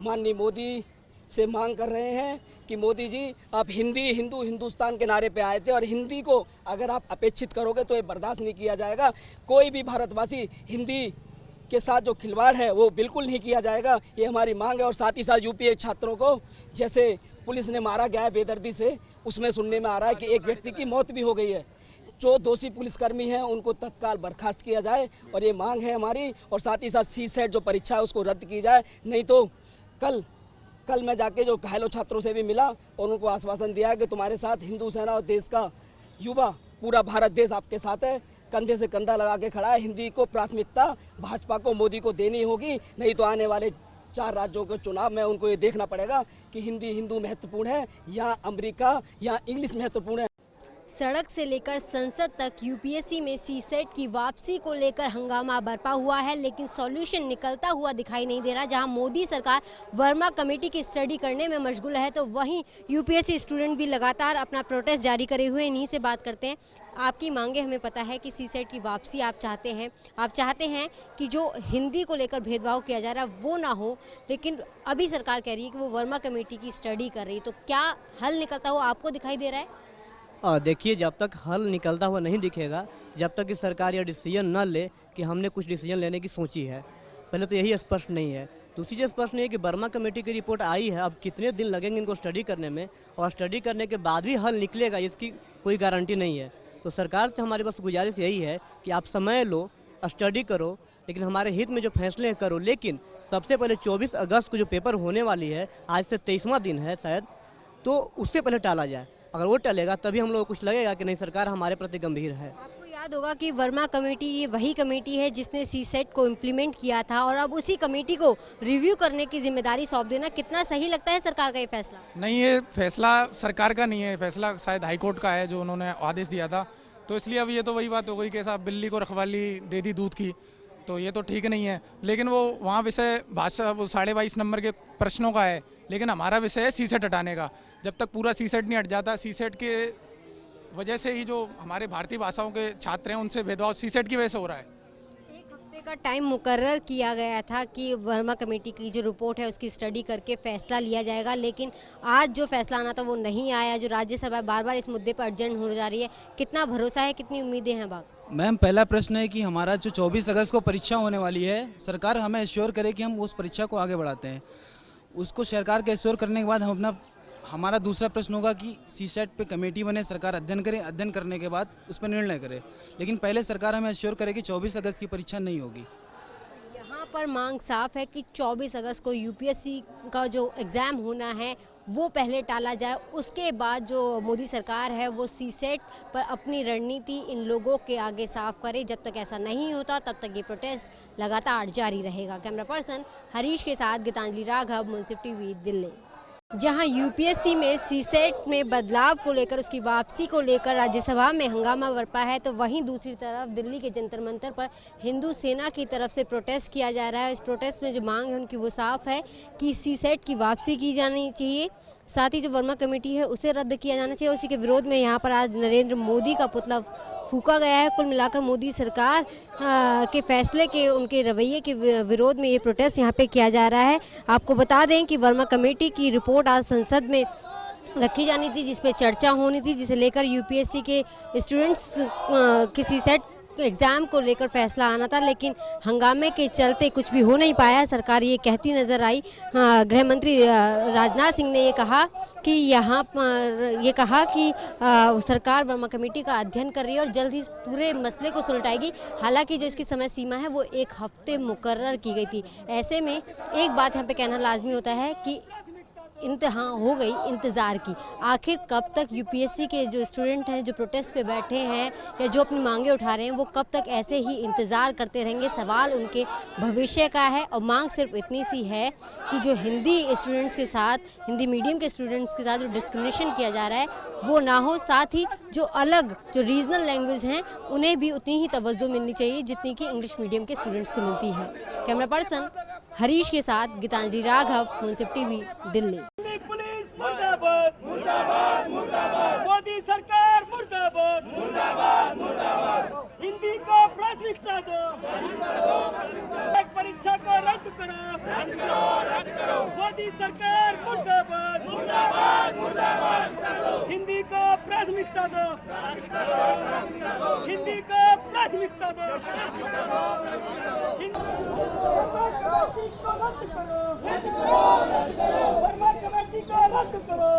माननीय मोदी से मांग कर रहे हैं कि मोदी जी आप हिंदी हिंदू हिंदुस्तान के नारे पे आए थे और हिंदी को अगर आप अपेक्षित करोगे तो ये बर्दाश्त नहीं किया जाएगा। कोई भी भारतवासी हिंदी के साथ जो खिलवाड़ है वो बिल्कुल नहीं किया जाएगा, ये हमारी मांग है। और साथ ही साथ यूपीए छात्रों को जैसे पुलिस ने मारा गया है बेदर्दी से, उसमें सुनने में आ रहा है कि एक व्यक्ति की मौत भी हो गई है। जो दोषी पुलिसकर्मी हैं उनको तत्काल बर्खास्त किया जाए और ये मांग है हमारी। और साथ ही साथ सीसेट जो परीक्षा है उसको रद्द की जाए, नहीं तो कल मैं जाके जो घायलों छात्रों से भी मिला और उनको आश्वासन दिया कि तुम्हारे साथ हिंदू सेना और देश का युवा पूरा भारत देश आपके साथ है, कंधे से कंधा लगा के खड़ा है। हिंदी को प्राथमिकता भाजपा को मोदी को देनी होगी, नहीं तो आने वाले 4 राज्यों के चुनाव में उनको ये देखना पड़ेगा कि हिंदी हिंदू महत्वपूर्ण है या अमेरिका या इंग्लिश महत्वपूर्ण है। सड़क से लेकर संसद तक यूपीएससी में सीसेट की वापसी को लेकर हंगामा बरपा हुआ है, लेकिन सॉल्यूशन निकलता हुआ दिखाई नहीं दे रहा। जहां मोदी सरकार वर्मा कमेटी की स्टडी करने में मशगूल है, तो वहीं यूपीएससी स्टूडेंट भी लगातार अपना प्रोटेस्ट जारी करे हुए। इन्हीं से बात करते हैं। आपकी मांगे हमें पता है कि सीसेट की वापसी आप चाहते हैं कि जो हिंदी को लेकर भेदभाव किया जा रहा है वो ना हो, लेकिन अभी सरकार कह रही है कि वो वर्मा कमेटी की स्टडी कर रही है। तो क्या हल निकलता हुआ आपको दिखाई दे रहा है? देखिए, जब तक हल निकलता हुआ नहीं दिखेगा, जब तक कि सरकार यह डिसीजन न ले कि हमने कुछ डिसीजन लेने की सोची है, पहले तो यही स्पष्ट नहीं है। दूसरी चीज़ स्पष्ट नहीं है कि वर्मा कमेटी की रिपोर्ट आई है, अब कितने दिन लगेंगे इनको स्टडी करने में, और स्टडी करने के बाद भी हल निकलेगा इसकी कोई गारंटी नहीं है। तो सरकार से हमारी बस गुजारिश यही है कि आप समय लो, स्टडी करो, लेकिन हमारे हित में जो फैसले करो। लेकिन सबसे पहले 24 अगस्त को जो पेपर होने वाली है, आज से 23वां दिन है शायद, तो उससे पहले टाला जाए। अगर वो टलेगा तभी हम लोग को कुछ लगेगा कि नहीं, सरकार हमारे प्रति गंभीर है। आपको याद होगा कि वर्मा कमेटी ये वही कमेटी है जिसने सीसेट को इम्प्लीमेंट किया था, और अब उसी कमेटी को रिव्यू करने की जिम्मेदारी सौंप देना कितना सही लगता है सरकार का ये फैसला? नहीं, ये फैसला सरकार का नहीं है, फैसला शायद हाईकोर्ट का है जो उन्होंने आदेश दिया था। तो इसलिए अब ये तो वही बात हो गई कि साहब बिल्ली को रखवाली दे दी दूध की, तो ये तो ठीक नहीं है। लेकिन वो वहाँ विषय भाषा वो 22.5 नंबर के प्रश्नों का है, लेकिन हमारा विषय है सीसेट हटाने का। जब तक पूरा सीसेट नहीं हट जाता, सीसेट के वजह से ही जो हमारे भारतीय भाषाओं के छात्र हैं उनसे भेदभाव सीसेट की वजह से हो रहा है। एक हफ्ते का टाइम मुकर्रर किया गया था कि वर्मा कमेटी की जो रिपोर्ट है उसकी स्टडी करके फैसला लिया जाएगा, लेकिन आज जो फैसला आना था वो नहीं आया। जो राज्यसभा बार बार इस मुद्दे पर अर्जेंट हो जा रही है, कितना भरोसा है, कितनी उम्मीदें हैं बाग? मैम, पहला प्रश्न है कि हमारा जो 24 अगस्त को परीक्षा होने वाली है, सरकार हमें एश्योर करे कि हम उस परीक्षा को आगे बढ़ाते हैं। उसको सरकार के एश्योर करने के बाद हमारा दूसरा प्रश्न होगा कि सीसेट पे कमेटी बने, सरकार अध्ययन करे, अध्ययन करने के बाद उस पर निर्णय करे। लेकिन पहले सरकार हमें एश्योर करे कि 24 अगस्त की परीक्षा नहीं होगी। यहाँ पर मांग साफ है कि 24 अगस्त को यूपीएससी का जो एग्ज़ाम होना है वो पहले टाला जाए। उसके बाद जो मोदी सरकार है वो सीसेट पर अपनी रणनीति इन लोगों के आगे साफ करे। जब तक ऐसा नहीं होता तब तक ये प्रोटेस्ट लगातार जारी रहेगा। कैमरा पर्सन हरीश के साथ गीतांजलि राघव, मुंसिफ टीवी, दिल्ली। जहां यूपीएससी में सीसेट में बदलाव को लेकर, उसकी वापसी को लेकर राज्यसभा में हंगामा बरपा है, तो वहीं दूसरी तरफ दिल्ली के जंतर मंतर पर हिंदू सेना की तरफ से प्रोटेस्ट किया जा रहा है। इस प्रोटेस्ट में जो मांग है उनकी वो साफ है कि सीसेट की वापसी की जानी चाहिए, साथ ही जो वर्मा कमेटी है उसे रद्द किया जाना चाहिए। उसी के विरोध में यहाँ पर आज नरेंद्र मोदी का पुतला फूका गया है। कुल मिलाकर मोदी सरकार के फैसले के, उनके रवैये के विरोध में ये प्रोटेस्ट यहाँ पे किया जा रहा है। आपको बता दें कि वर्मा कमेटी की रिपोर्ट आज संसद में रखी जानी थी, जिस पे चर्चा होनी थी, जिसे लेकर यूपीएससी के स्टूडेंट्स की सीसेट एग्जाम को लेकर फैसला आना था, लेकिन हंगामे के चलते कुछ भी हो नहीं पाया। सरकार ये कहती नजर आई। गृह मंत्री राजनाथ सिंह ने ये कहा कि सरकार वर्मा कमेटी का अध्ययन कर रही है और जल्द ही पूरे मसले को सुलझाएगी। हालांकि जो इसकी समय सीमा है वो 1 हफ्ते मुकर्रर की गई थी। ऐसे में एक बात यहाँ पे कहना लाजमी होता है कि इंतहा हो गई इंतज़ार की। आखिर कब तक यूपीएससी के जो स्टूडेंट हैं, जो प्रोटेस्ट पे बैठे हैं या जो अपनी मांगे उठा रहे हैं, वो कब तक ऐसे ही इंतज़ार करते रहेंगे? सवाल उनके भविष्य का है। और मांग सिर्फ इतनी सी है कि जो हिंदी स्टूडेंट्स के साथ, हिंदी मीडियम के स्टूडेंट्स के साथ जो डिस्क्रिमिनेशन किया जा रहा है वो ना हो, साथ ही जो अलग जो रीजनल लैंग्वेज हैं उन्हें भी उतनी ही तवज्जो मिलनी चाहिए जितनी कि इंग्लिश मीडियम के स्टूडेंट्स को मिलती है। कैमरा पर्सन हरीश के साथ गीतांजलि राघव, मुंसिफ टीवी, दिल्ली। मुर्दाबाद मुर्दाबाद मुर्दाबाद, मोदी सरकार मुर्दाबाद मुर्दाबाद मुर्दाबाद, हिंदी को प्राथमिकता प्राथमिकता दो। एक परीक्षा को रद्द करो। मोदी सरकार मुर्दाबाद। हिंदी को प्राथमिकता दो। हिंदी को प्राथमिकता दो। वर्मा कमेटी को रद्द करो।